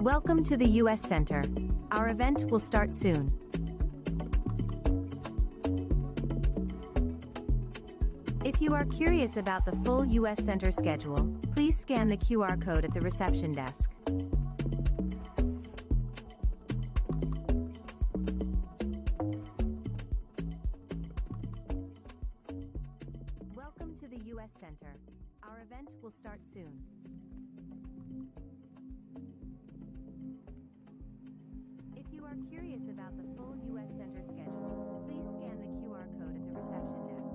Welcome to the U.S. Center. Our event will start soon. If you are curious about the full U.S. Center schedule, please scan the QR code at the reception desk. Welcome to the U.S. Center. Our event will start soon. If you are curious about the full U.S. Center schedule, please scan the QR code at the reception desk.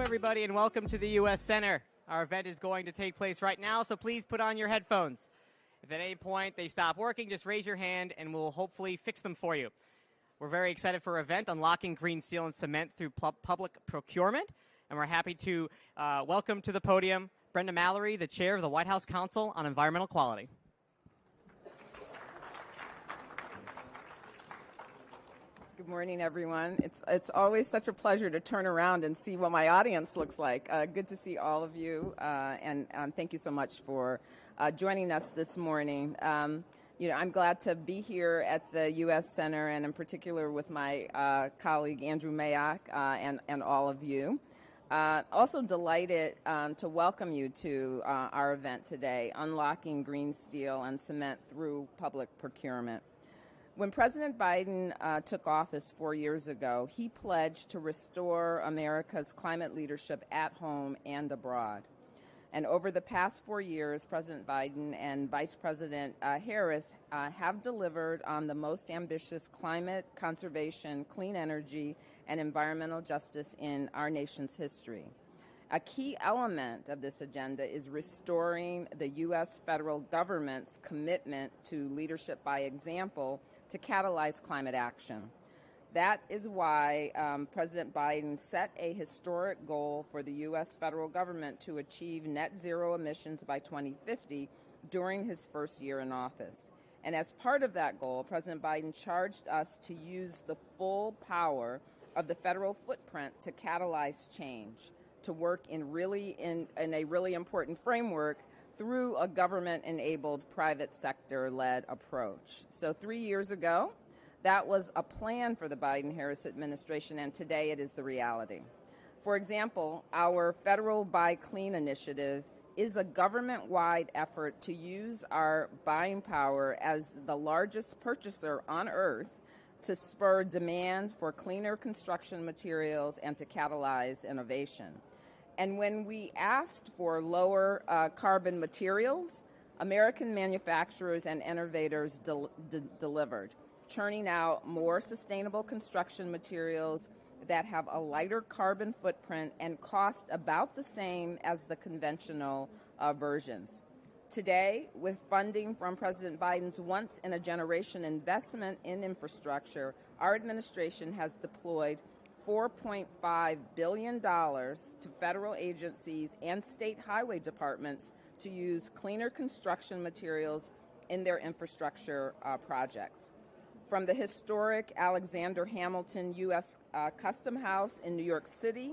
everybody, and welcome to the U.S. Center. Our event is going to take place right now, so please put on your headphones. If at any point they stop working, just raise your hand, and we'll hopefully fix them for you. We're very excited for our event, Unlocking Green Steel and Cement Through Public Procurement, and we're happy to welcome to the podium Brenda Mallory, the chair of the White House Council on Environmental Quality. Good morning, everyone. It's always such a pleasure to turn around and see what my audience looks like. Good to see all of you, and thank you so much for joining us this morning. I'm glad to be here at the U.S. Center, and in particular with my colleague Andrew Mayock and all of you. Also delighted to welcome you to our event today, Unlocking Green Steel and Cement Through Public Procurement. When President Biden took office 4 years ago, he pledged to restore America's climate leadership at home and abroad. And over the past 4 years, President Biden and Vice President Harris have delivered on the most ambitious climate, conservation, clean energy, and environmental justice in our nation's history. A key element of this agenda is restoring the U.S. federal government's commitment to leadership by example to catalyze climate action. That is why President Biden set a historic goal for the U.S. federal government to achieve net zero emissions by 2050 during his first year in office. And as part of that goal, President Biden charged us to use the full power of the federal footprint to catalyze change, to work in a really important framework through a government-enabled, private sector-led approach. So 3 years ago, that was a plan for the Biden-Harris administration, and today it is the reality. For example, our Federal Buy Clean initiative is a government-wide effort to use our buying power as the largest purchaser on Earth to spur demand for cleaner construction materials and to catalyze innovation. And when we asked for lower carbon materials, American manufacturers and innovators delivered, churning out more sustainable construction materials that have a lighter carbon footprint and cost about the same as the conventional versions. Today, with funding from President Biden's once-in-a-generation investment in infrastructure, our administration has deployed $4.5 billion to federal agencies and state highway departments to use cleaner construction materials in their infrastructure projects. From the historic Alexander Hamilton U.S. Custom House in New York City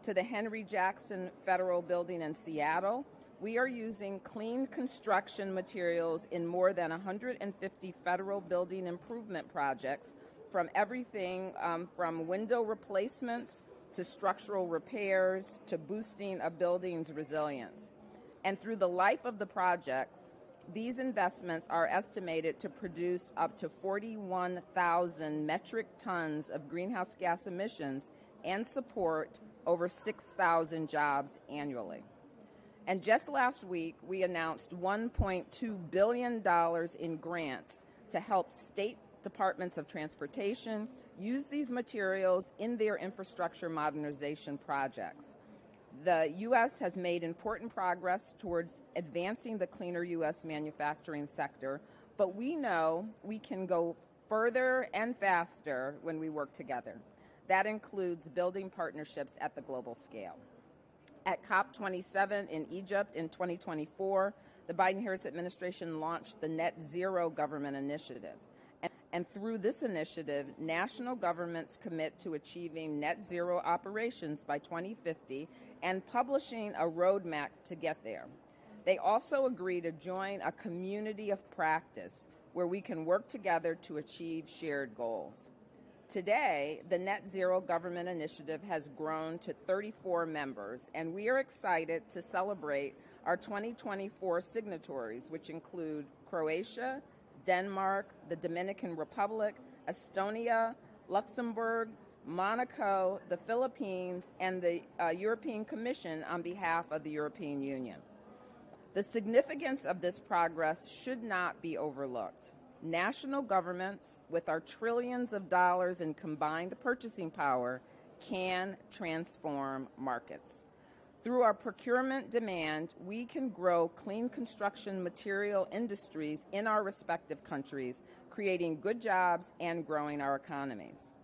to the Henry Jackson Federal Building in Seattle, we are using clean construction materials in more than 150 federal building improvement projects, from everything from window replacements to structural repairs to boosting a building's resilience. And through the life of the projects, these investments are estimated to produce up to 41,000 metric tons of greenhouse gas emissions and support over 6,000 jobs annually. And just last week, we announced $1.2 billion in grants to help state departments of transportation use these materials in their infrastructure modernization projects. The U.S. has made important progress towards advancing the cleaner U.S. manufacturing sector, but we know we can go further and faster when we work together. That includes building partnerships at the global scale. At COP29 in Egypt in 2024, the Biden-Harris administration launched the Net Zero Government Initiative. And through this initiative, national governments commit to achieving net zero operations by 2050 and publishing a roadmap to get there. They also agree to join a community of practice where we can work together to achieve shared goals. Today, the Net Zero Government Initiative has grown to 34 members, and we are excited to celebrate our 2024 signatories, which include Croatia, Denmark, the Dominican Republic, Estonia, Luxembourg, Monaco, the Philippines, and the European Commission on behalf of the European Union. The significance of this progress should not be overlooked. National governments, with our trillions of dollars in combined purchasing power, can transform markets. Through our procurement demand, we can grow clean construction material industries in our respective countries, creating good jobs and growing our economies.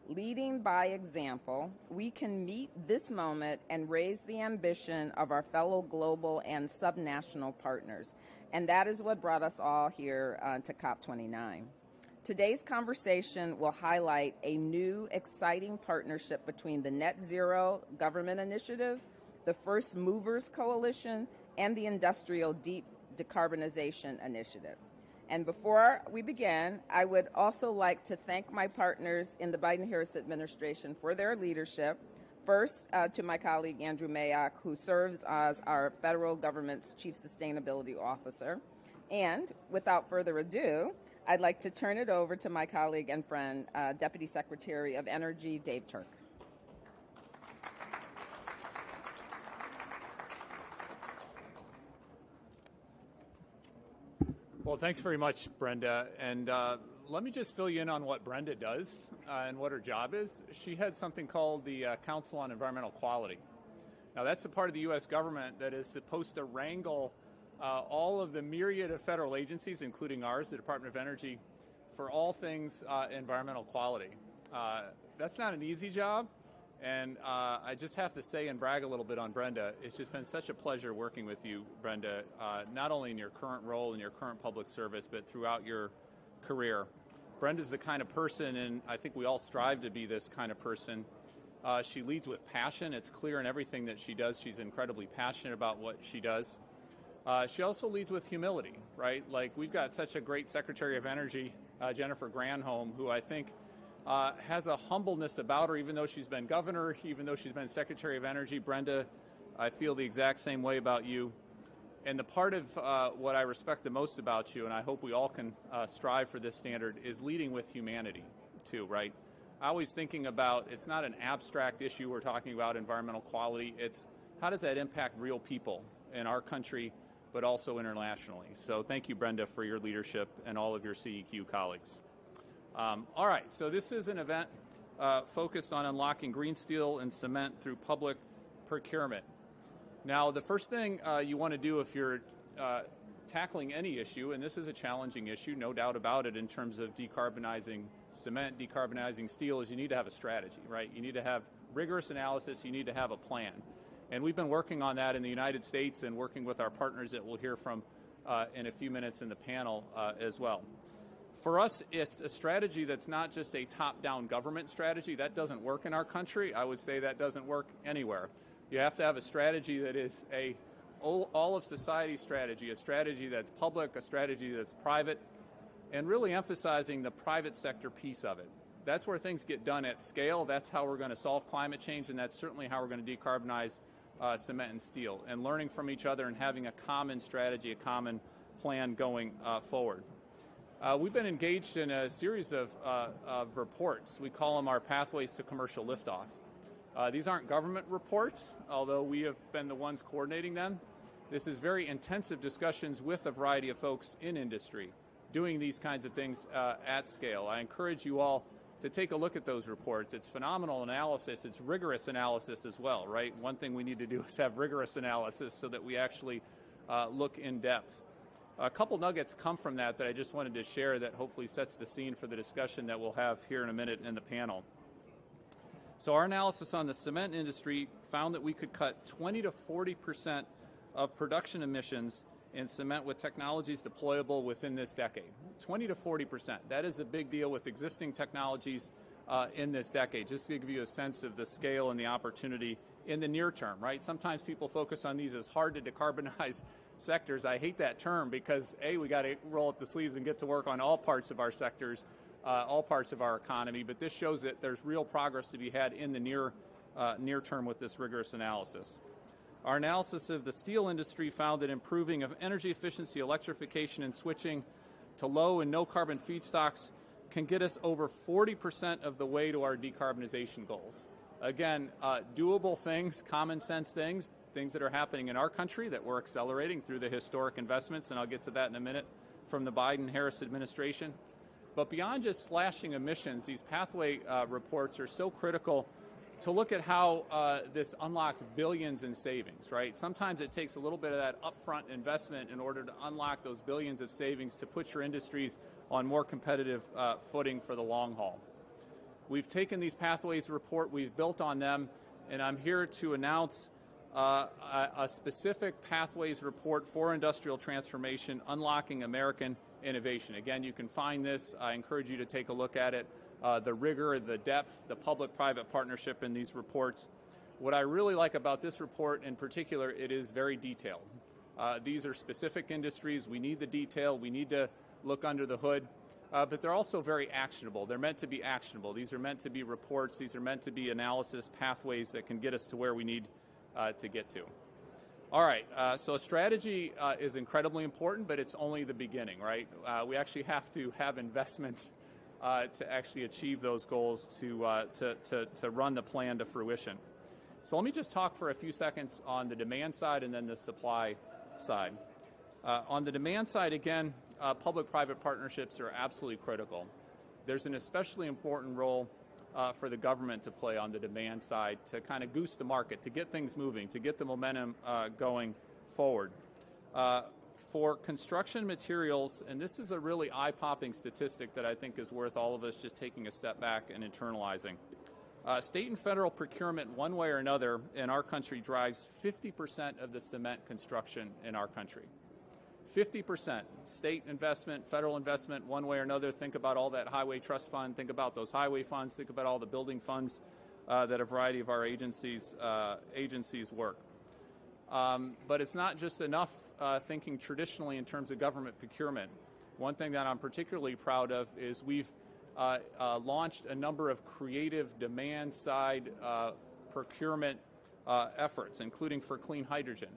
Leading by example, we can meet this moment and raise the ambition of our fellow global and subnational partners. And that is what brought us all here to COP29. Today's conversation will highlight a new, exciting partnership between the Net Zero Government Initiative, the First Movers Coalition, and the Industrial Deep Decarbonization Initiative. And before we begin, I would also like to thank my partners in the Biden-Harris administration for their leadership. First, to my colleague Andrew Mayock, who serves as our federal government's Chief Sustainability Officer. And without further ado, I'd like to turn it over to my colleague and friend, Deputy Secretary of Energy, Dave Turk. Well, thanks very much, Brenda. And let me just fill you in on what Brenda does and what her job is. She heads something called the Council on Environmental Quality. Now, that's the part of the U.S. government that is supposed to wrangle all of the myriad of federal agencies, including ours, the Department of Energy, for all things environmental quality. That's not an easy job. And I just have to say and brag a little bit on Brenda. It's just been such a pleasure working with you, Brenda, not only in your current role in your current public service, but throughout your career. Brenda's the kind of person, and I think we all strive to be this kind of person. She leads with passion. It's clear in everything that she does. She's incredibly passionate about what she does. She also leads with humility, right? Like, we've got such a great Secretary of Energy, Jennifer Granholm, who I think has a humbleness about her, even though she's been governor, even though she's been Secretary of Energy. Brenda, I feel the exact same way about you. And the part of what I respect the most about you, and I hope we all can strive for this standard, is leading with humanity, too, right? I always thinking about, it's not an abstract issue we're talking about, environmental quality. It's how does that impact real people in our country, but also internationally. So thank you, Brenda, for your leadership and all of your CEQ colleagues. All right, so this is an event focused on unlocking green steel and cement through public procurement. Now, the first thing you want to do if you're tackling any issue, and this is a challenging issue, no doubt about it, in terms of decarbonizing cement, decarbonizing steel, is you need to have a strategy, right? You need to have rigorous analysis, you need to have a plan. And we've been working on that in the United States and working with our partners that we'll hear from in a few minutes in the panel as well. For us, it's a strategy that's not just a top-down government strategy. That doesn't work in our country. I would say that doesn't work anywhere. You have to have a strategy that is a all of society strategy, a strategy that's public, a strategy that's private, and really emphasizing the private sector piece of it. That's where things get done at scale. That's how we're going to solve climate change, and that's certainly how we're going to decarbonize cement and steel, and learning from each other and having a common strategy, a common plan going forward. We've been engaged in a series of reports. We call them our Pathways to Commercial Liftoff. These aren't government reports, although we have been the ones coordinating them. This is very intensive discussions with a variety of folks in industry doing these kinds of things at scale. I encourage you all to take a look at those reports. It's phenomenal analysis. It's rigorous analysis as well, right? One thing we need to do is have rigorous analysis so that we actually look in depth. A couple nuggets come from that I just wanted to share that hopefully sets the scene for the discussion that we'll have here in a minute in the panel. So our analysis on the cement industry found that we could cut 20 to 40% of production emissions in cement with technologies deployable within this decade. 20 to 40%. That is a big deal with existing technologies in this decade, just to give you a sense of the scale and the opportunity in the near term, right? Sometimes people focus on these as hard to decarbonize sectors. I hate that term because, A, we got to roll up the sleeves and get to work on all parts of our sectors, all parts of our economy, but this shows that there's real progress to be had in the near term with this rigorous analysis. Our analysis of the steel industry found that improving of energy efficiency, electrification, and switching to low and no carbon feedstocks can get us over 40% of the way to our decarbonization goals. Again, doable things, common sense things that are happening in our country that we're accelerating through the historic investments, and I'll get to that in a minute, from the Biden-Harris administration. But beyond just slashing emissions, these pathway reports are so critical to look at how this unlocks billions in savings, right? Sometimes it takes a little bit of that upfront investment in order to unlock those billions of savings to put your industries on more competitive footing for the long haul. We've taken these pathways report, we've built on them, and I'm here to announce a specific pathways report for industrial transformation, unlocking American innovation. Again, you can find this. I encourage you to take a look at it. The rigor, the depth, the public-private partnership in these reports. What I really like about this report in particular, it is very detailed. These are specific industries. We need the detail. We need to look under the hood. But they're also very actionable. They're meant to be actionable. These are meant to be reports. These are meant to be analysis pathways that can get us to where we need to get to. All right, so strategy is incredibly important, but it's only the beginning, right? We actually have to have investments to actually achieve those goals, to run the plan to fruition. So let me just talk for a few seconds on the demand side and then the supply side. On the demand side, again, public-private partnerships are absolutely critical. There's an especially important role for the government to play on the demand side to kind of goose the market, to get things moving, to get the momentum going forward. For construction materials, and this is a really eye-popping statistic that I think is worth all of us just taking a step back and internalizing. State and federal procurement, one way or another, in our country drives 50% of the cement construction in our country. 50%. State investment, federal investment, one way or another. Think about all that highway trust fund. Think about those highway funds. Think about all the building funds that a variety of our agencies work. But it's not just enough thinking traditionally in terms of government procurement. One thing that I'm particularly proud of is we've launched a number of creative demand-side procurement efforts, including for clean hydrogen.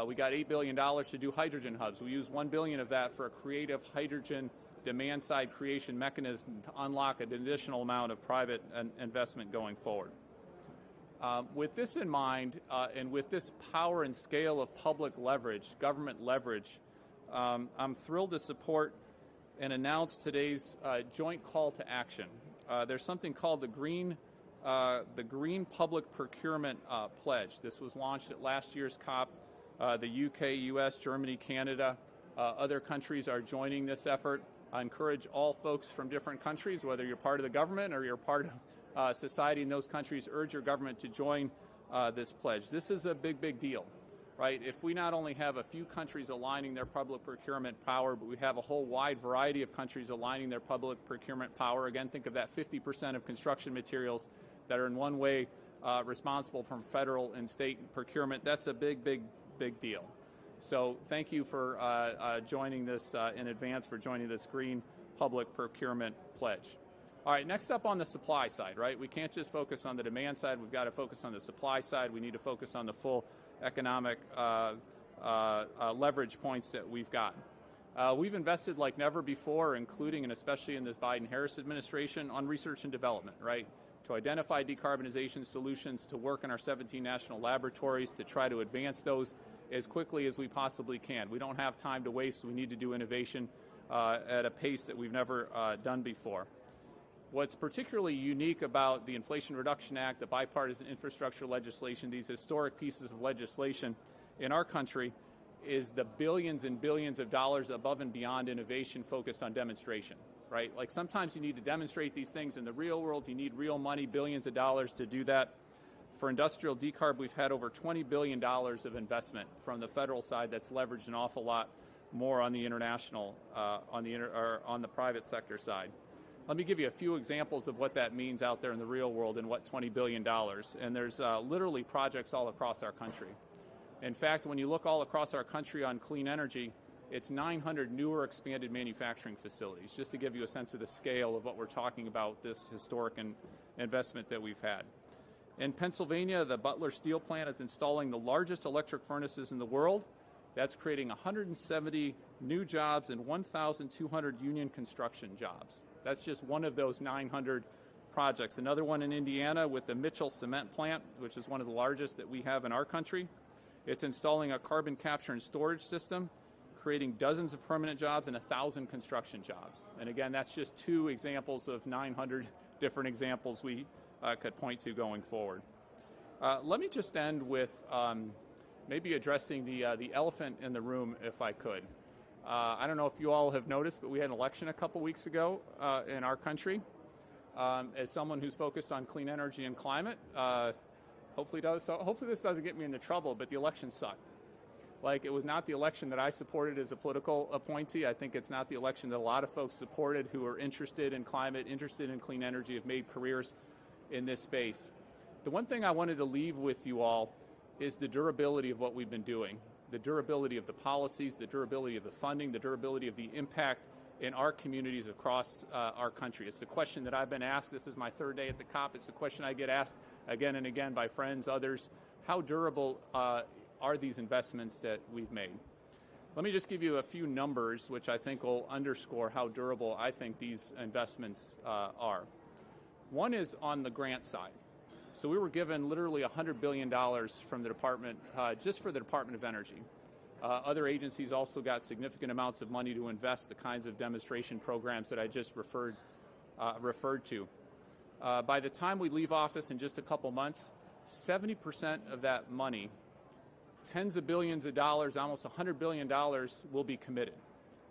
We got $8 billion to do hydrogen hubs. We use $1 billion of that for a creative hydrogen demand-side creation mechanism to unlock an additional amount of private investment going forward. With this in mind, and with this power and scale of public leverage, government leverage, I'm thrilled to support and announce today's joint call to action. There's something called the Green Public Procurement Pledge. This was launched at last year's COP. The UK, US, Germany, Canada, other countries are joining this effort. I encourage all folks from different countries, whether you're part of the government or you're part of society in those countries, urge your government to join this pledge. This is a big, big deal, right? If we not only have a few countries aligning their public procurement power, but we have a whole wide variety of countries aligning their public procurement power. Again, think of that 50% of construction materials that are in one way responsible from federal and state procurement. That's a big, big, big deal. So thank you for joining this in advance, for joining this Green Public Procurement Pledge. All right, next up on the supply side, right? We can't just focus on the demand side. We've got to focus on the supply side. We need to focus on the full economic leverage points that we've got. We've invested like never before, including and especially in this Biden-Harris administration, on research and development, right? To identify decarbonization solutions, to work in our 17 national laboratories, to try to advance those as quickly as we possibly can. We don't have time to waste. We need to do innovation at a pace that we've never done before. What's particularly unique about the Inflation Reduction Act, the bipartisan infrastructure legislation, these historic pieces of legislation in our country, is the billions and billions of dollars above and beyond innovation focused on demonstration, right? Like sometimes you need to demonstrate these things in the real world. You need real money, billions of dollars to do that. For industrial decarb, we've had over $20 billion of investment from the federal side that's leveraged an awful lot more on the international, on the private sector side. Let me give you a few examples of what that means out there in the real world and what $20 billion. And there's literally projects all across our country. In fact, when you look all across our country on clean energy, it's 900 newer expanded manufacturing facilities, just to give you a sense of the scale of what we're talking about, this historic investment that we've had. In Pennsylvania, the Butler Steel Plant is installing the largest electric furnaces in the world. That's creating 170 new jobs and 1,200 union construction jobs. That's just one of those 900 projects. Another one in Indiana with the Mitchell Cement Plant, which is one of the largest that we have in our country. It's installing a carbon capture and storage system, creating dozens of permanent jobs and 1,000 construction jobs. And again, that's just two examples of 900 different examples we could point to going forward. Let me just end with maybe addressing the elephant in the room, if I could. I don't know if you all have noticed, but we had an election a couple weeks ago in our country. As someone who's focused on clean energy and climate, hopefully this doesn't get me into trouble, but the election sucked. Like, it was not the election that I supported as a political appointee. I think it's not the election that a lot of folks supported who are interested in climate, interested in clean energy, have made careers in this space. The one thing I wanted to leave with you all is the durability of what we've been doing, the durability of the policies, the durability of the funding, the durability of the impact in our communities across our country. It's the question that I've been asked. This is my third day at the COP. It's the question I get asked again and again by friends, others. How durable are these investments that we've made? Let me just give you a few numbers which I think will underscore how durable I think these investments are. One is on the grant side. So we were given literally $100 billion from the department, just for the Department of Energy. Other agencies also got significant amounts of money to invest the kinds of demonstration programs that I just referred to. By the time we leave office in just a couple months, 70% of that money, tens of billions of dollars, almost $100 billion, will be committed.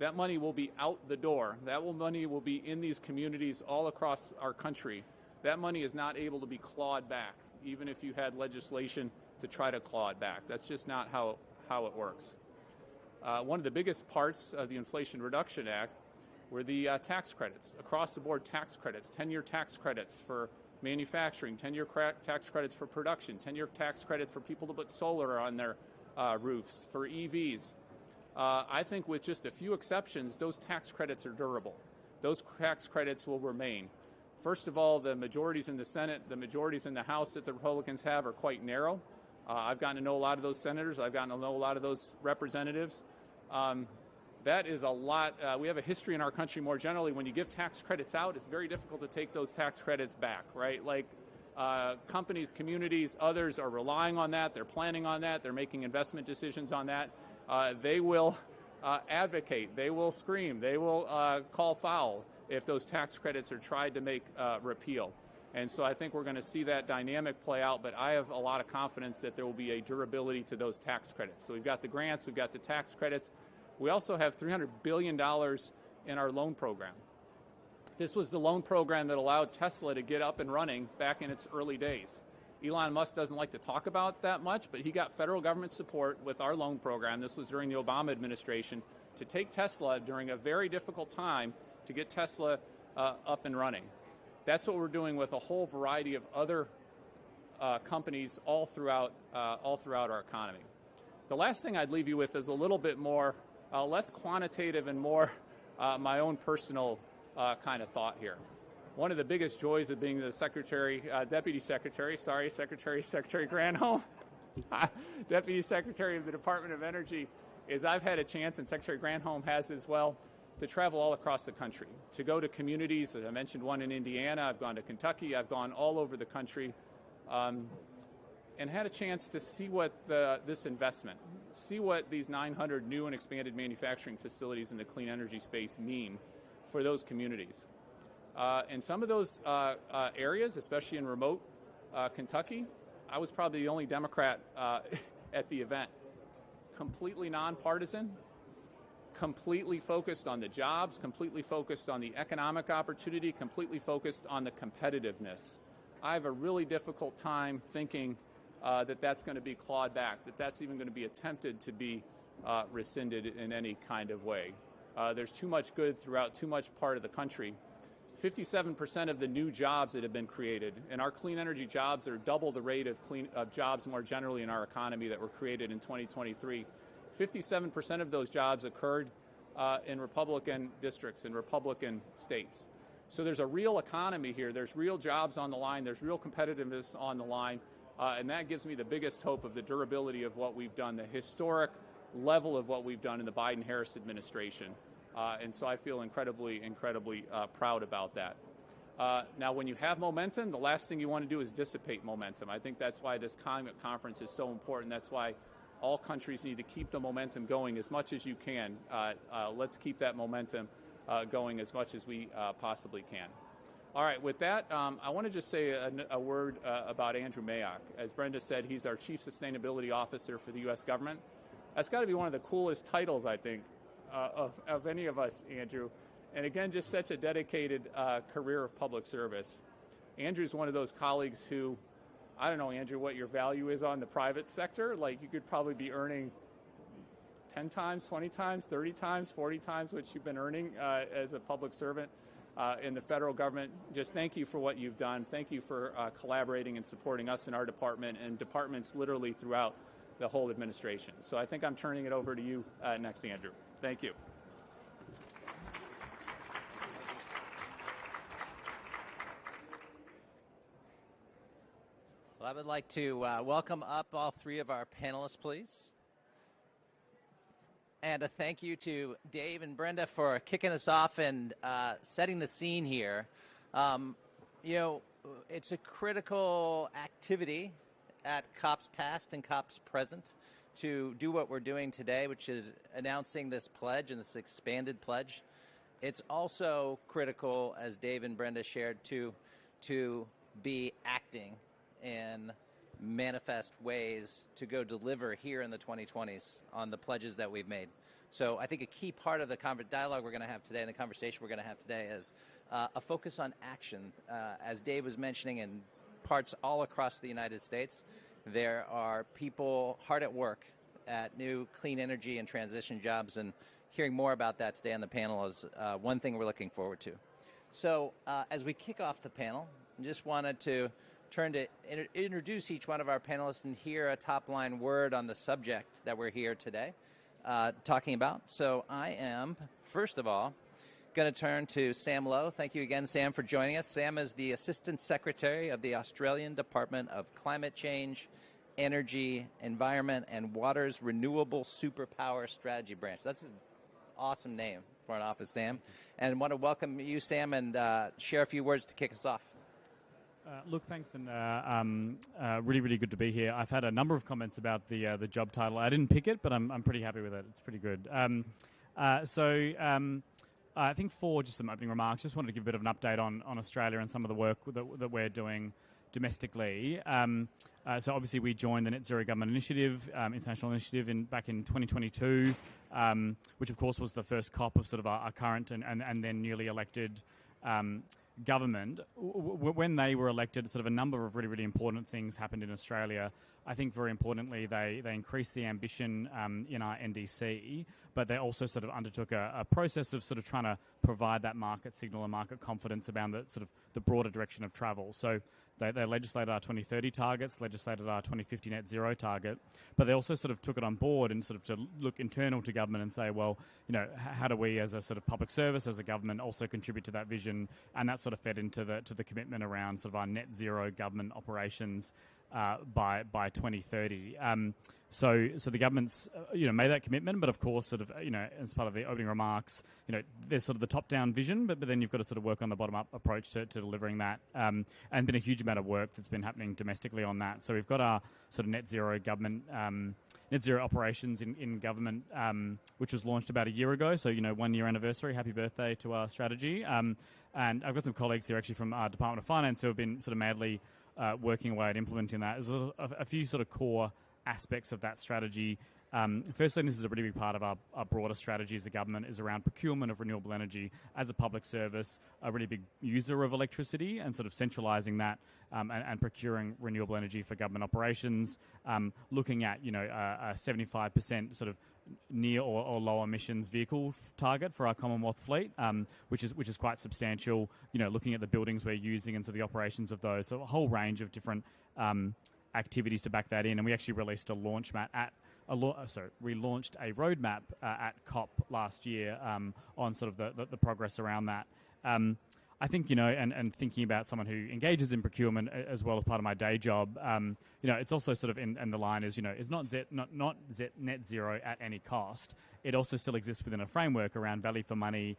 That money will be out the door. Money will be in these communities all across our country. That money is not able to be clawed back, even if you had legislation to try to claw it back. That's just not how it works. One of the biggest parts of the Inflation Reduction Act were the tax credits, across-the-board tax credits, 10-year tax credits for manufacturing, 10-year tax credits for production, 10-year tax credits for people to put solar on their roofs, for EVs. I think with just a few exceptions, those tax credits are durable. Those tax credits will remain. First of all, the majorities in the Senate, the majorities in the House that the Republicans have are quite narrow. I've gotten to know a lot of those senators. I've gotten to know a lot of those representatives. That is a lot. We have a history in our country more generally. When you give tax credits out, it's very difficult to take those tax credits back, right? Like companies, communities, others are relying on that. They're planning on that. They're making investment decisions on that. They will advocate. They will scream. They will call foul if those tax credits are tried to make repeal. And so I think we're going to see that dynamic play out, but I have a lot of confidence that there will be a durability to those tax credits. So we've got the grants, we've got the tax credits. We also have $300 billion in our loan program. This was the loan program that allowed Tesla to get up and running back in its early days. Elon Musk doesn't like to talk about that much, but he got federal government support with our loan program. This was during the Obama administration, to take Tesla during a very difficult time to get Tesla up and running. That's what we're doing with a whole variety of other companies all throughout our economy. The last thing I'd leave you with is a little bit more, less quantitative and more my own personal kind of thought here. One of the biggest joys of being the Secretary Granholm, Deputy Secretary of the Department of Energy, is I've had a chance, and Secretary Granholm has as well, to travel all across the country, to go to communities. As I mentioned, one in Indiana. I've gone to Kentucky. I've gone all over the country, and had a chance to see what this investment, see what these 900 new and expanded manufacturing facilities in the clean energy space mean for those communities. In some of those areas, especially in remote Kentucky, I was probably the only Democrat at the event. Completely nonpartisan, completely focused on the jobs, completely focused on the economic opportunity, completely focused on the competitiveness. I have a really difficult time thinking that that's going to be clawed back, that that's even going to be attempted to be rescinded in any kind of way. There's too much good throughout too much part of the country. 57% of the new jobs that have been created, and our clean energy jobs are double the rate of jobs more generally in our economy that were created in 2023. 57% of those jobs occurred in Republican districts, in Republican states. So there's a real economy here. There's real jobs on the line. There's real competitiveness on the line. And that gives me the biggest hope of the durability of what we've done, the historic level of what we've done in the Biden-Harris administration. And so I feel incredibly proud about that. Now, when you have momentum, the last thing you want to do is dissipate momentum. I think that's why this climate conference is so important. That's why all countries need to keep the momentum going as much as you can. Let's keep that momentum going as much as we possibly can. All right, with that, I want to just say a word about Andrew Mayock. As Brenda said, he's our Chief Sustainability Officer for the U.S. government. That's got to be one of the coolest titles, I think, of any of us, Andrew. And again, just such a dedicated career of public service. Andrew's one of those colleagues who, I don't know, Andrew, what your value is on the private sector. Like, you could probably be earning 10 times, 20 times, 30 times, 40 times what you've been earning as a public servant in the federal government. Just thank you for what you've done. Thank you for collaborating and supporting us in our department and departments literally throughout the whole administration. So I think I'm turning it over to you next, Andrew. Thank you. Well, I would like to welcome up all three of our panelists, please. And a thank you to Dave and Brenda for kicking us off and setting the scene here. You know, it's a critical activity at COP's past and COP's present to do what we're doing today, which is announcing this pledge and this expanded pledge. It's also critical, as Dave and Brenda shared, to be acting in manifest ways to go deliver here in the 2020s on the pledges that we've made. So I think a key part of the dialogue we're going to have today and the conversation we're going to have today is a focus on action. As Dave was mentioning, in parts all across the United States, there are people hard at work at new clean energy and transition jobs, and hearing more about that today on the panel is one thing we're looking forward to. So as we kick off the panel, I just wanted to turn to introduce each one of our panelists and hear a top-line word on the subject that we're here today talking about. So I am, first of all, going to turn to Sam Lowe. Thank you again, Sam, for joining us. Sam is the Assistant Secretary of the Australian Department of Climate Change, Energy, Environment, and Water's Renewable Superpower Strategy Branch. That's an awesome name for an office, Sam. And I want to welcome you, Sam, and share a few words to kick us off. Look, thanks, and really, really good to be here. I've had a number of comments about the job title. I didn't pick it, but I'm pretty happy with it. It's pretty good. I think for just some opening remarks, just wanted to give a bit of an update on Australia and some of the work that we're doing domestically. So obviously we joined the Net Zero Government Initiative, international initiative back in 2022, which of course was the first COP of sort of our current and then newly elected government. When they were elected, sort of a number of really, really important things happened in Australia. I think very importantly, they increased the ambition in our NDC, but they also sort of undertook a process of sort of trying to provide that market signal and market confidence about the sort of the broader direction of travel. So they legislated our 2030 targets, legislated our 2050 net zero target, but they also sort of took it on board and sort of to look internal to government and say, well, you know, how do we as a sort of public service, as a government, also contribute to that vision? And that sort of fed into the commitment around sort of our net zero government operations by 2030. So the government's made that commitment, but of course, sort of as part of the opening remarks, there's sort of the top-down vision, but then you've got to sort of work on the bottom-up approach to delivering that, and been a huge amount of work that's been happening domestically on that. So we've got our sort of net zero government. Net zero operations in government, which was launched about a year ago. So 1 year anniversary. Happy birthday to our strategy. And I've got some colleagues here actually from our Department of Finance who have been sort of madly working away at implementing that. There's a few sort of core aspects of that strategy. Firstly, and this is a really big part of our broader strategy as a government, is around procurement of renewable energy as a public service, a really big user of electricity, and sort of centralising that and procuring renewable energy for government operations, looking at a 75% sort of near or low emissions vehicle target for our Commonwealth fleet, which is quite substantial. Looking at the buildings we're using and so the operations of those, so a whole range of different activities to back that in. And we actually released a launch mat we launched a roadmap at COP last year on sort of the progress around that. I think, and thinking about someone who engages in procurement as well as part of my day job, it's also sort of and the line is, it's not net zero at any cost. It also still exists within a framework around value for money,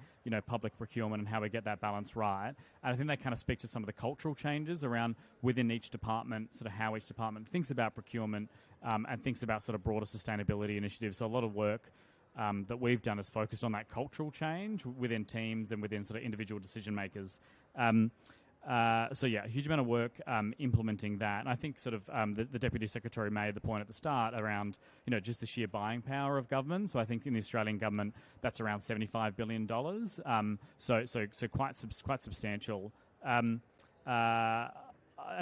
public procurement and how we get that balance right. And I think that kind of speaks to some of the cultural changes around within each department, sort of how each department thinks about procurement and thinks about sort of broader sustainability initiatives. So a lot of work that we've done is focused on that cultural change within teams and within sort of individual decision makers. So yeah, a huge amount of work implementing that. And I think sort of the Deputy Secretary made the point at the start around, just the sheer buying power of government. So I think in the Australian government, that's around $75 billion. So quite substantial. I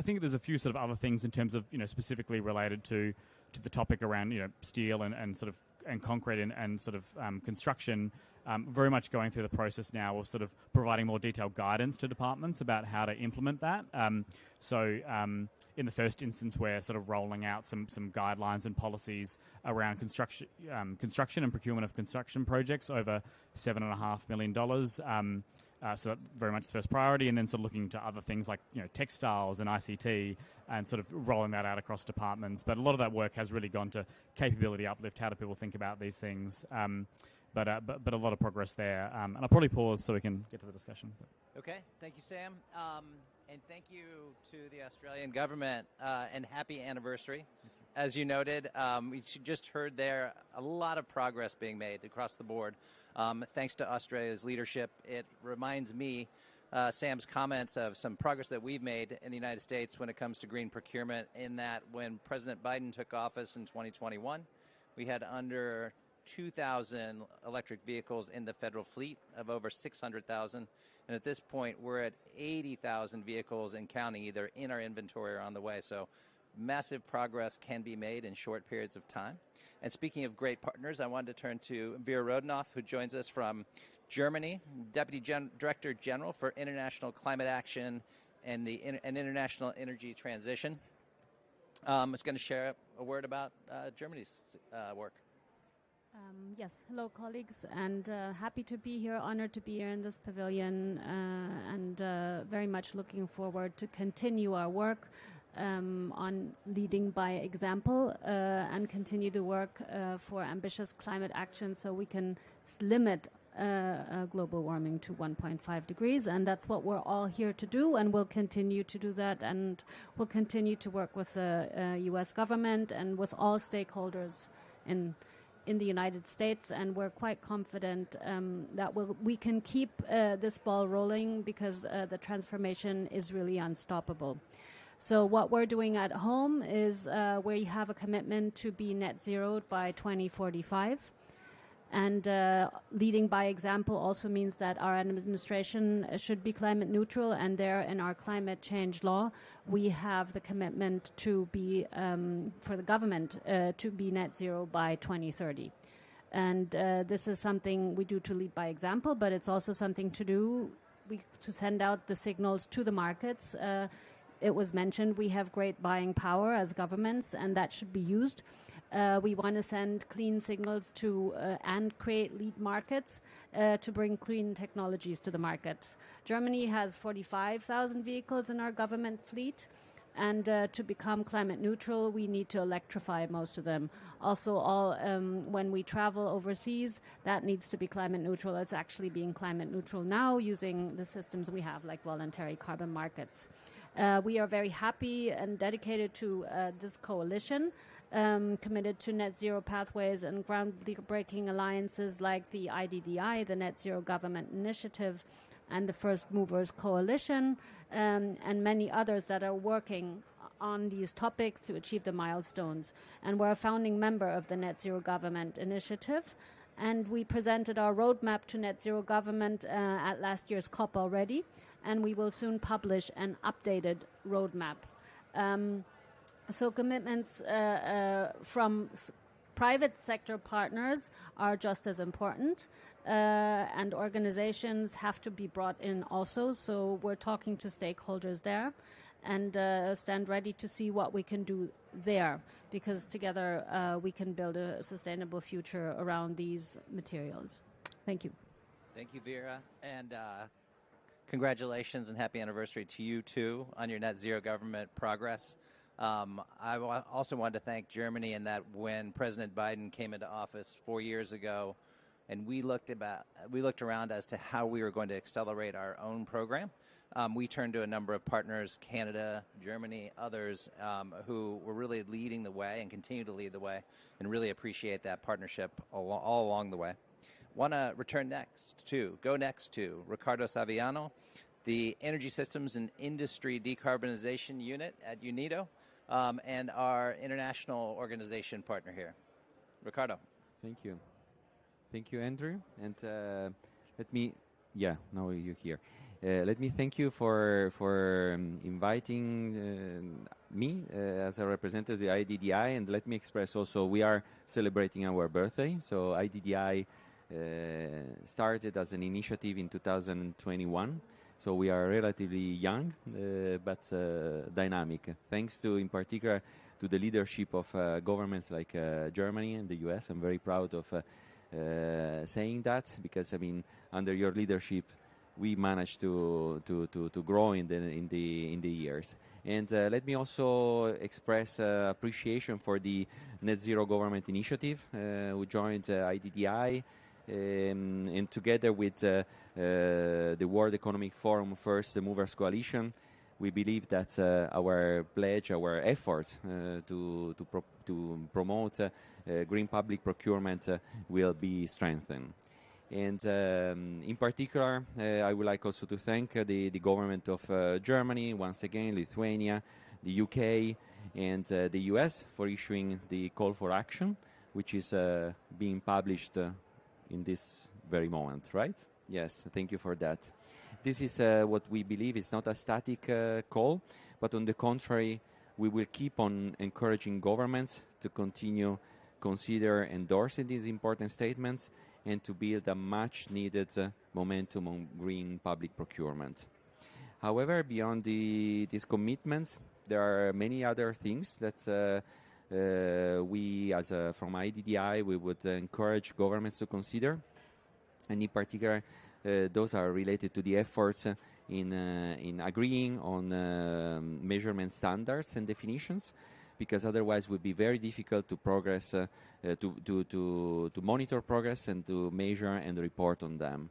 think there's a few sort of other things in terms of, specifically related to the topic around, steel and sort of and concrete and sort of construction. Very much going through the process now of sort of providing more detailed guidance to departments about how to implement that. In the first instance, we're sort of rolling out some guidelines and policies around construction and procurement of construction projects over $7.5 million. So that very much the first priority, and then sort of looking to other things like textiles and ICT, and sort of rolling that out across departments. But a lot of that work has really gone to capability uplift. How do people think about these things? But a lot of progress there. And I'll probably pause so we can get to the discussion. Okay, thank you, Sam. And thank you to the Australian government, and happy anniversary. As you noted, we just heard there a lot of progress being made across the board. Thanks to Australia's leadership. It reminds me, Sam's comments, of some progress that we've made in the United States when it comes to green procurement, in that when President Biden took office in 2021, we had under 2,000 electric vehicles in the federal fleet of over 600,000. And at this point, we're at 80,000 vehicles and counting, either in our inventory or on the way. So massive progress can be made in short periods of time. And speaking of great partners, I wanted to turn to Vera Rodenoff, who joins us from Germany, Deputy Director General for International Climate Action and International Energy Transition. Is going to share a word about Germany's work. Yes, hello colleagues, and happy to be here, honored to be here in this pavilion, and very much looking forward to continue our work on leading by example, and continue to work for ambitious climate action so we can limit global warming to 1.5 degrees, and that's what we're all here to do, and we'll continue to do that, and we'll continue to work with the U.S. government and with all stakeholders in the United States, and we're quite confident that we can keep this ball rolling, because the transformation is really unstoppable. So what we're doing at home is we have a commitment to be net zero by 2045. And leading by example also means that our administration should be climate neutral, and there in our climate change law, we have the commitment to be, for the government, to be net zero by 2030. And this is something we do to lead by example, but it's also something to do to send out the signals to the markets. It was mentioned we have great buying power as governments, and that should be used. We want to send clean signals to and create lead markets to bring clean technologies to the markets. Germany has 45,000 vehicles in our government fleet, and to become climate neutral, we need to electrify most of them. Also, when we travel overseas, that needs to be climate neutral. It's actually being climate neutral now using the systems we have, like voluntary carbon markets. We are very happy and dedicated to this coalition, committed to net zero pathways and groundbreaking alliances like the IDDI, the Net Zero Government Initiative, and the First Movers Coalition, and many others that are working on these topics to achieve the milestones. And we're a founding member of the Net Zero Government Initiative, and we presented our roadmap to net zero government at last year's COP already, and we will soon publish an updated roadmap. So commitments from private sector partners are just as important, and organizations have to be brought in also. So we're talking to stakeholders there, and stand ready to see what we can do there, because together we can build a sustainable future around these materials. Thank you. Thank you, Vera, and congratulations and happy anniversary to you too on your net zero government progress. I also wanted to thank Germany in that when President Biden came into office 4 years ago, and we looked around as to how we were going to accelerate our own program. We turned to a number of partners, Canada, Germany, others, who were really leading the way and continue to lead the way, and really appreciate that partnership all along the way. Want to go next to Ricardo Saviano, the Energy Systems and Industry Decarbonization Unit at UNIDO, and our international organization partner here. Ricardo. Thank you. Thank you, Andrew. And now you're here. Let me thank you for inviting me as a representative of the IDDI, and let me express also we are celebrating our birthday. So IDDI started as an initiative in 2021. So we are relatively young, but dynamic. Thanks to, in particular, to the leadership of governments like Germany and the US. I'm very proud of saying that, because I mean, under your leadership, we managed to grow in the years. And let me also express appreciation for the Net Zero Government Initiative, who joined IDDI, and together with the World Economic Forum First Movers Coalition, we believe that our pledge, our efforts to promote green public procurement will be strengthened. And in particular, I would like also to thank the government of Germany, once again, Lithuania, the UK, and the US for issuing the call for action, which is being published in this very moment, right? Yes, thank you for that. This is what we believe is not a static call, but on the contrary, we will keep on encouraging governments to continue consider endorsing these important statements and to build a much-needed momentum on green public procurement. However, beyond these commitments, there are many other things that we, from IDDI, we would encourage governments to consider, and in particular, those are related to the efforts in agreeing on measurement standards and definitions, because otherwise it would be very difficult to progress, to monitor progress and to measure and report on them.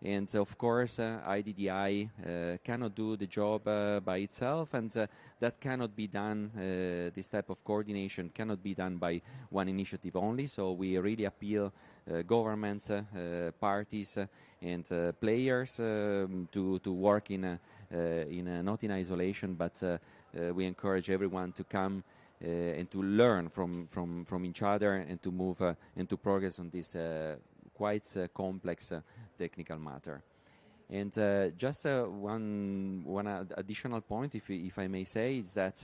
And of course, IDDI cannot do the job by itself, and that cannot be done, this type of coordination cannot be done by one initiative only. So we really appeal governments, parties, and players to work not in isolation, but we encourage everyone to come and to learn from each other and to move and to progress on this quite complex technical matter. And just one additional point, if I may say, is that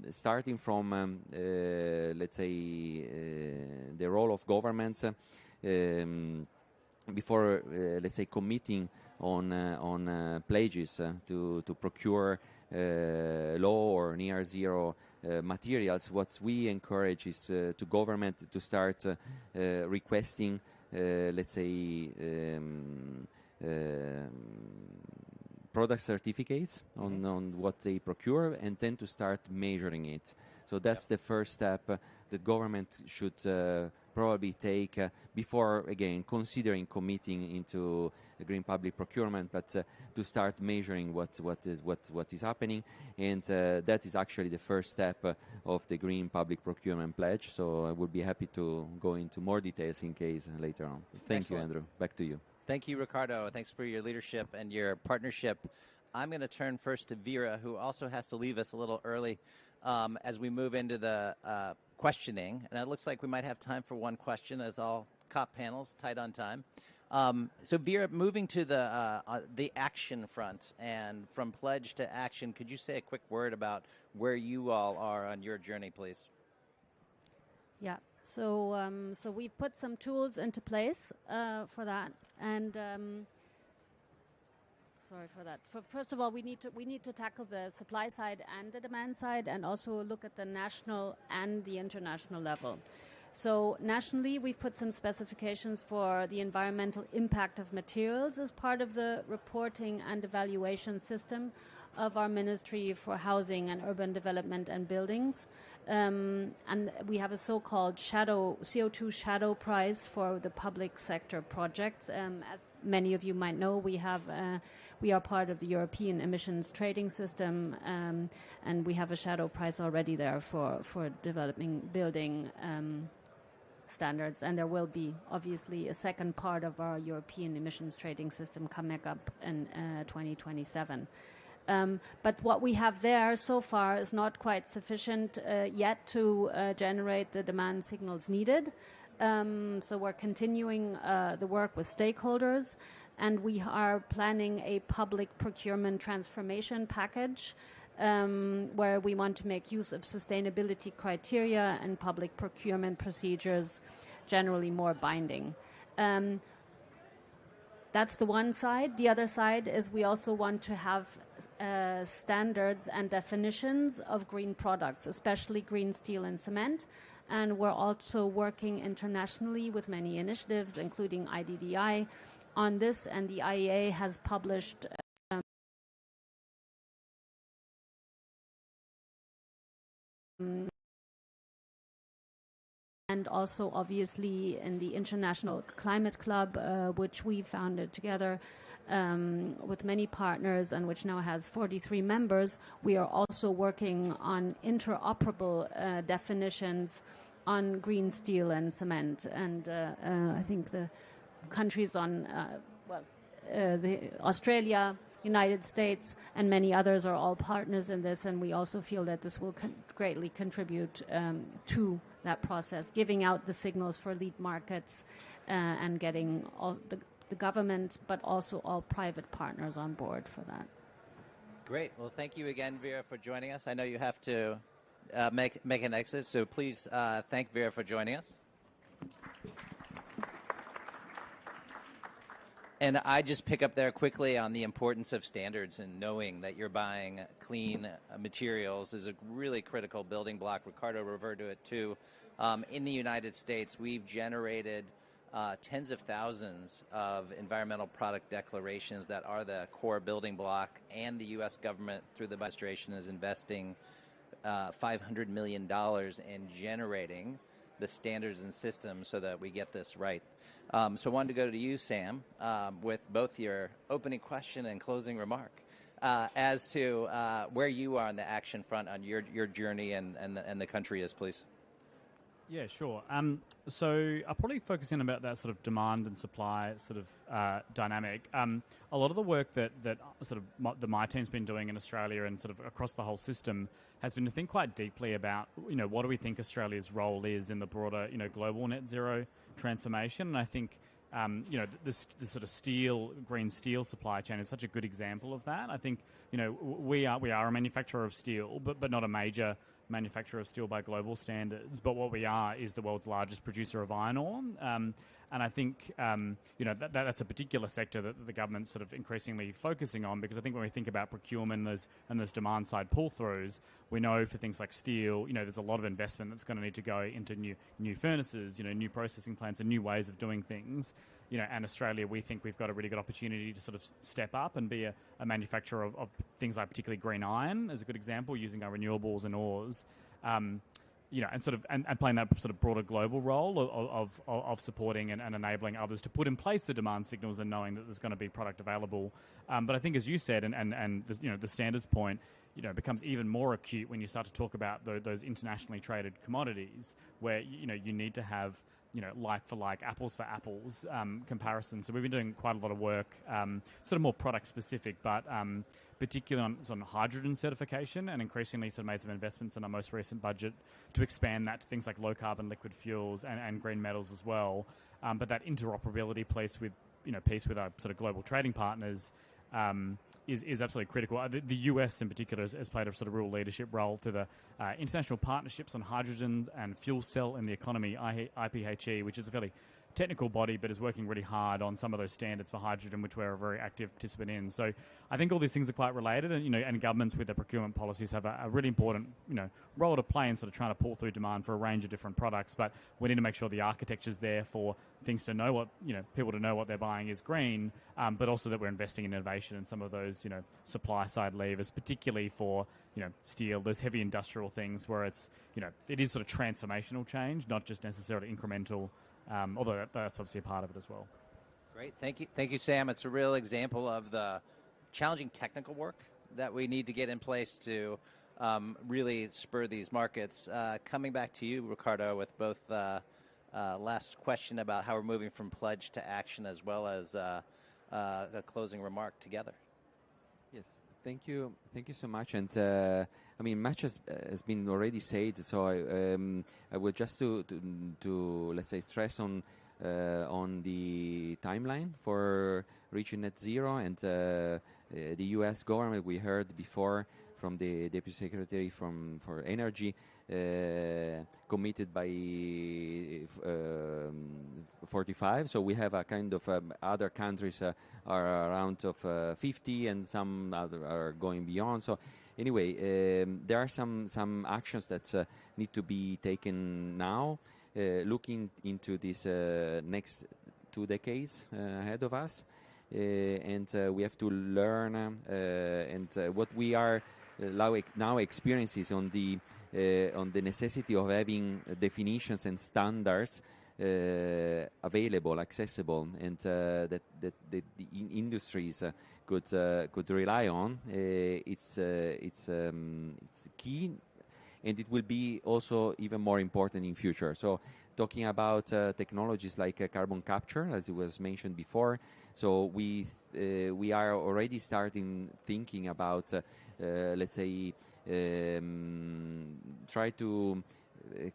starting from let's say the role of governments before let's say committing on pledges to procure low or near zero materials, what we encourage is to government to start requesting let's say product certificates on what they procure, and then to start measuring it. So that's the first step that government should probably take before, again, considering committing into green public procurement, but to start measuring what is happening, and that is actually the first step of the green public procurement pledge. So I would be happy to go into more details in case later on. Thank you, Andrew. Back to you. Thank you, Ricardo. Thanks for your leadership and your partnership. I'm going to turn first to Vera, who also has to leave us a little early as we move into the questioning. And it looks like we might have time for one question, as all COP panels tight on time. So Vera, moving to the action front and from pledge to action, could you say a quick word about where you all are on your journey, please? Yeah. So we've put some tools into place for that, and sorry for that. First of all, we need to tackle the supply side and the demand side, and also look at the national and the international level. So nationally, we've put some specifications for the environmental impact of materials as part of the reporting and evaluation system of our Ministry for Housing and Urban Development and Buildings. And we have a so-called CO2 shadow price for the public sector projects. As many of you might know, we are part of the European emissions trading system, and we have a shadow price already there for developing building standards, and there will be obviously a second part of our European emissions trading system coming up in 2027. But what we have there so far is not quite sufficient yet to generate the demand signals needed. So we're continuing the work with stakeholders, and we are planning a public procurement transformation package where we want to make use of sustainability criteria and public procurement procedures generally more binding. That's the one side. The other side is we also want to have standards and definitions of green products, especially green steel and cement. And we're also working internationally with many initiatives, including IDDI, on this. And the IEA has published and also obviously in the International Climate Club, which we founded together with many partners and which now has 43 members. We are also working on interoperable definitions on green steel and cement. And I think the countries on, Australia, United States, and many others are all partners in this, and we also feel that this will greatly contribute to that process, giving out the signals for lead markets and getting all the government, but also all private partners on board for that. Great. Well, thank you again, Vera, for joining us. I know you have to make an exit, so please thank Vera for joining us. And I just pick up there quickly on the importance of standards, and knowing that you're buying clean materials is a really critical building block. Ricardo referred to it too. In the United States, we've generated tens of thousands of environmental product declarations that are the core building block, and the U.S. government, through the administration, is investing $500 million in generating the standards and systems so that we get this right. So I wanted to go to you, Sam, with both your opening question and closing remark as to where you are on the action front on your journey and the country is, please. Yeah, sure. So I'll probably focus in about that sort of demand and supply sort of dynamic. A lot of the work that sort of my team's been doing in Australia and sort of across the whole system has been to think quite deeply about, what do we think Australia's role is in the broader, global net zero transformation. And I think, this sort of green steel supply chain is such a good example of that. I think, we are a manufacturer of steel, but not a major manufacturer of steel by global standards. But what we are is the world's largest producer of iron ore. And I think, that's a particular sector that the government's sort of increasingly focusing on, because I think when we think about procurement and those demand-side pull-throughs, we know for things like steel, there's a lot of investment that's going to need to go into new furnaces, new processing plants and new ways of doing things. And Australia, we think we've got a really good opportunity to sort of step up and be a manufacturer of things like particularly green iron, as a good example, using our renewables and ores. And playing that sort of broader global role of supporting and enabling others to put in place the demand signals and knowing that there's going to be product available. But I think, as you said, and the standards point, becomes even more acute when you start to talk about those internationally traded commodities, where you need to have like for like, apples for apples comparison. So we've been doing quite a lot of work, sort of more product specific, but particularly on hydrogen certification, and increasingly sort of made some investments in our most recent budget to expand that to things like low carbon liquid fuels and green metals as well. But that interoperability piece with our sort of global trading partners is absolutely critical. The US in particular has played a sort of real leadership role through the international partnerships on hydrogen and fuel cell in the economy, IPHE, which is a fairly technical body, but is working really hard on some of those standards for hydrogen, which we're a very active participant in. So I think all these things are quite related, and governments with their procurement policies have a really important, role to play in sort of trying to pull through demand for a range of different products. But we need to make sure the architecture's there for things to know what, people to know what they're buying is green, but also that we're investing in innovation in some of those, supply side levers, particularly for, steel, those heavy industrial things where it's, it is sort of transformational change, not just necessarily incremental. Although that's obviously a part of it as well. Great. Thank you, Sam. It's a real example of the challenging technical work that we need to get in place to really spur these markets. Coming back to you, Ricardo, with both last question about how we're moving from pledge to action, as well as a closing remark together. Yes, thank you so much. And I mean, much has been already said. So I would just to let's say stress on the timeline for reaching net zero, and the U.S. government, we heard before from the Deputy Secretary for Energy, committed by 45. So we have a kind of other countries are around of 50, and some other are going beyond. So anyway, there are some actions that need to be taken now, looking into this next 2 decades ahead of us. And we have to learn, and what we are now experiences on the necessity of having definitions and standards available, accessible, and that the industries could rely on. It's key, and it will be also even more important in future. So talking about technologies like carbon capture, as it was mentioned before, so we are already starting thinking about, let's say, try to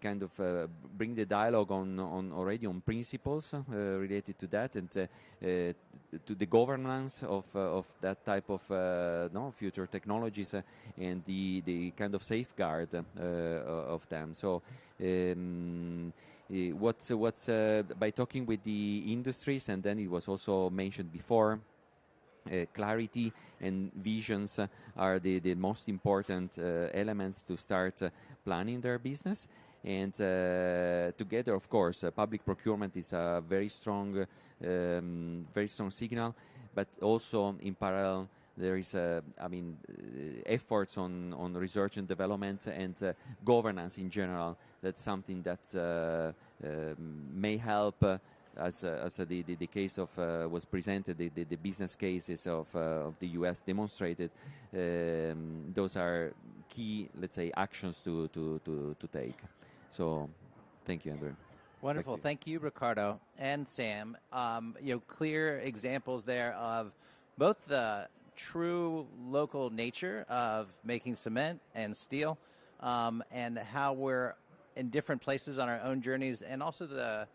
kind of bring the dialogue on principles related to that, and to the governance of that type of future technologies, and the kind of safeguard of them. So what's by talking with the industries, and then it was also mentioned before, clarity and visions are the most important elements to start planning their business. And together, of course, public procurement is a very strong signal, but also in parallel there is efforts on research and development, and governance in general. That's something that may help. As the case of was presented, the business cases of the U.S. demonstrated, those are key, let's say, actions to take. So, thank you, Andrew. Wonderful. Thank you, Ricardo and Sam. Clear examples there of both the true local nature of making cement and steel, and how we're in different places on our own journeys, and also the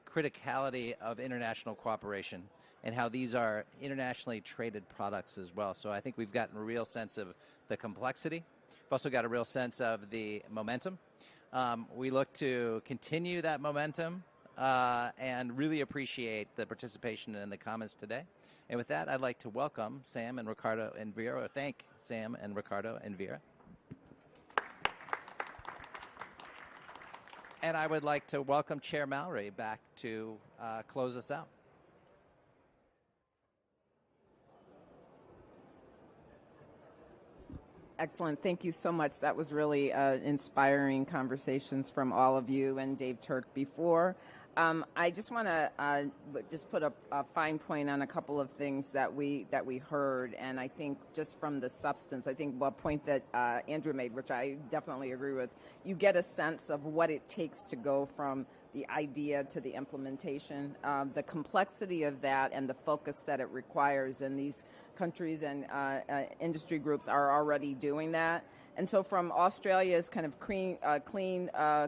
criticality of international cooperation and how these are internationally traded products as well. So I think we've gotten a real sense of the complexity. We've also got a real sense of the momentum. We look to continue that momentum and really appreciate the participation and the comments today. And with that, I'd like to welcome Sam and Ricardo and Vera, or thank Sam and Ricardo and Vera. And I would like to welcome Chair Mallory back to close us out. Excellent. Thank you so much. That was really inspiring conversations from all of you and Dave Turk before. I just want to just put a fine point on a couple of things that we heard, and I think just from the substance, I think one point that Andrew made, which I definitely agree with, you get a sense of what it takes to go from the idea to the implementation, the complexity of that, and the focus that it requires. And these countries and industry groups are already doing that. And so from Australia's kind of clean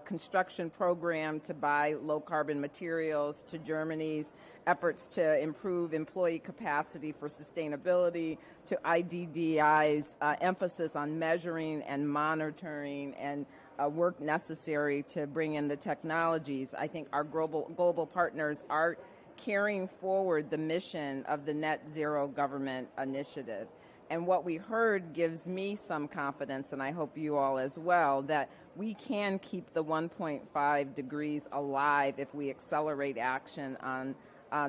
construction program to buy low-carbon materials, to Germany's efforts to improve employee capacity for sustainability, to IDDI's emphasis on measuring and monitoring and work necessary to bring in the technologies, I think our global partners are carrying forward the mission of the Net Zero Government Initiative. And what we heard gives me some confidence, and I hope you all as well, that we can keep the 1.5 degrees alive if we accelerate action on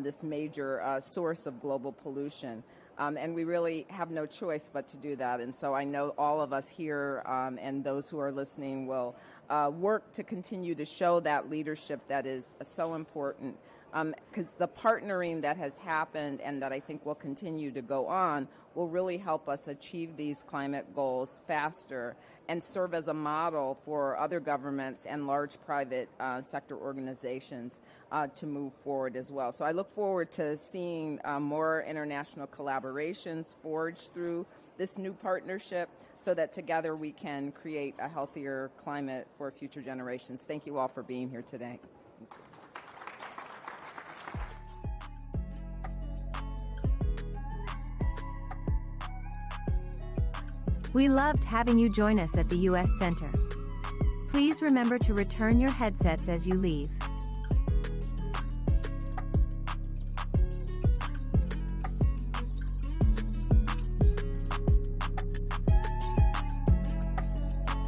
this major source of global pollution. And we really have no choice but to do that. And so I know all of us here and those who are listening will work to continue to show that leadership that is so important because the partnering that has happened and that I think will continue to go on will really help us achieve these climate goals faster and serve as a model for other governments and large private sector organizations to move forward as well. So I look forward to seeing more international collaborations forged through this new partnership so that together we can create a healthier climate for future generations. Thank you all for being here today. We loved having you join us at the U.S. Center. Please remember to return your headsets as you leave.